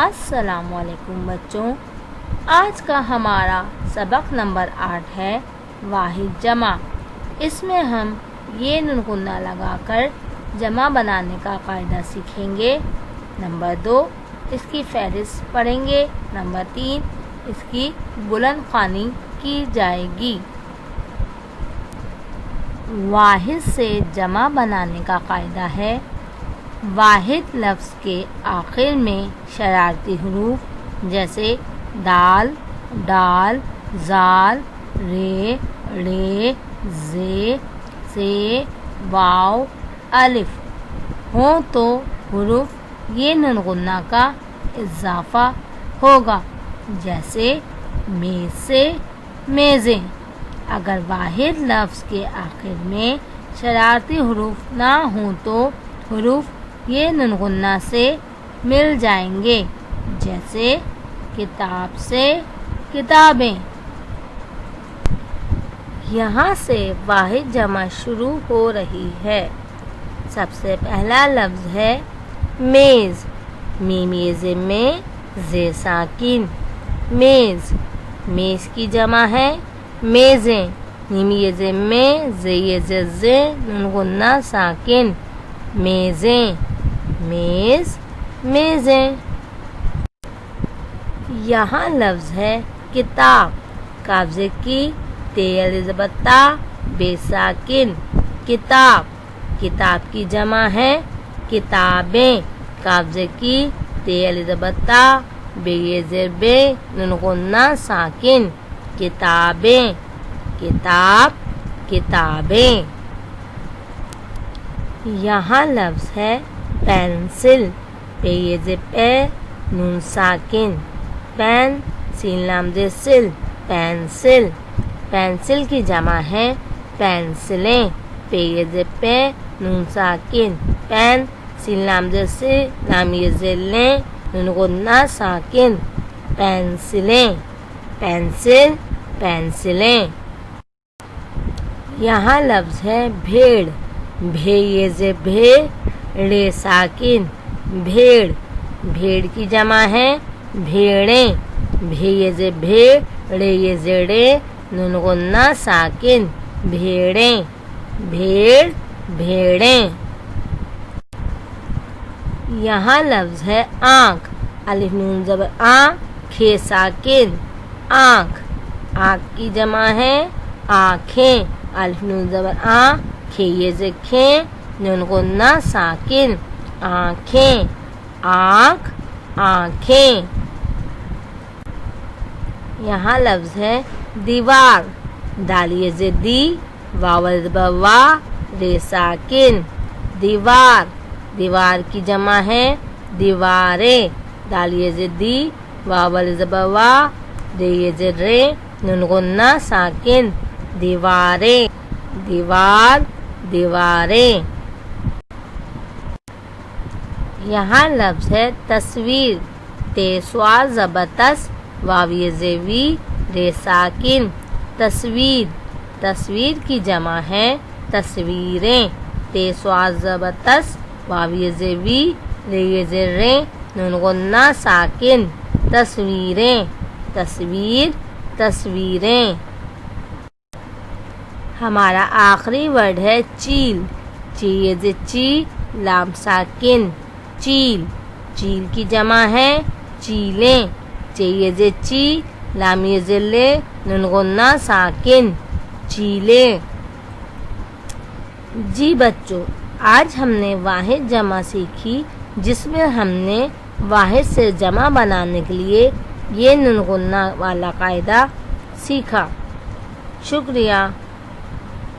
السلام علیکم بچوں، آج کا ہمارا سبق نمبر 8 ہے واحد جمع۔ اس میں ہم یہ ننگنہ لگا کر جمع بنانے کا قاعدہ سیکھیں گے۔ نمبر 2 اس کی فہرست پڑھیں گے۔ نمبر 3 اس کی بلند خوانی کی جائے گی۔ واحد سے جمع بنانے کا قاعدہ ہے، واحد لفظ کے آخر میں شرارتی حروف جیسے دال، ڈال، زال، رے، ڑے، زے، سے، واو، الف ہوں تو حروف یہ ننگنہ کا اضافہ ہوگا، جیسے میز سے میزیں۔ اگر واحد لفظ کے آخر میں شرارتی حروف نہ ہوں تو حروف یہ ننگنہ سے مل جائیں گے، جیسے کتاب سے کتابیں۔ یہاں سے واحد جمع شروع ہو رہی ہے۔ سب سے پہلا لفظ ہے میز، میم یزے میں زے ساکن، میز۔ میز کی جمع ہے میزیں، میم یزے میں زے یزے زے ننگنہ ساکن، میزیں، میز، میزیں۔ یہاں لفظ ہے کتاب، قبضے کی تے الزبطہ بے ساکن، کتاب۔ کتاب کی جمع ہے کتابیں، قبضے کی تے الزبطہ بے یزر بے ننگنہ ساکن، کتابیں، کتاب، کتابیں۔ یہاں لفظ ہے پینسل، پے یزے پے نون ساکن، پین، سین لام زے سل، پینسل۔ پینسل کی جمع ہے پینسلیں، پے یزے پے نون ساکن، پین، سین لام زے سے لام یزے لیں ننگنہ ساکن، پینسلیں، پینسل، پینسلیں۔ یہاں لفظ ہے بھیڑ، بھے یزے بھے ڑے ساکن، بھیڑ۔ بھیڑ کی جمع ہے بھیڑیں، بھے یزے بھے ڑے یزے ڑے ننگنہ ساکن، بھیڑیں، بھیڑ، بھیڑیں۔ یہاں لفظ ہے آنکھ، الف نون زبر آ، کھے ساکن، آنکھ۔ آنکھ کی جمع ہے آنکھیں، الف نون زبر آ، کھے یزے کھیں ننگنہ ساکن، آنکھیں، آنکھ، آنکھیں۔ یہاں لفظ ہے دیوار، دال یزے دی، واو زبر وا، رے ساکن، دیوار۔ دیوار کی جمع ہے دیواریں، دال یزے دی، واو زبر وا، رے یزے رے ننگنہ ساکن، دیواریں، دیوار، دیواریں۔ یہاں لفظ ہے تصویر، تے سوا زبر تس، واو یزے وی، رے ساکن، تصویر۔ تصویر کی جمع ہے تصویریں، تے سوا زبر تس، واو یزے وی، رے یزے رے ننگنہ ساکن، تصویریں، تصویر، تصویریں۔ ہمارا آخری ورڈ ہے چیل، چی یزے چی، لام ساکن، چیل۔ چیل کی جمع ہے چیلیں، چے یزے چی، لام یزے لے ننگنہ ساکن، چیلیں۔ جی بچوں، آج ہم نے واحد جمع سیکھی، جس میں ہم نے واحد سے جمع بنانے کے لیے یہ ننگنہ والا قاعدہ سیکھا۔ شکریہ۔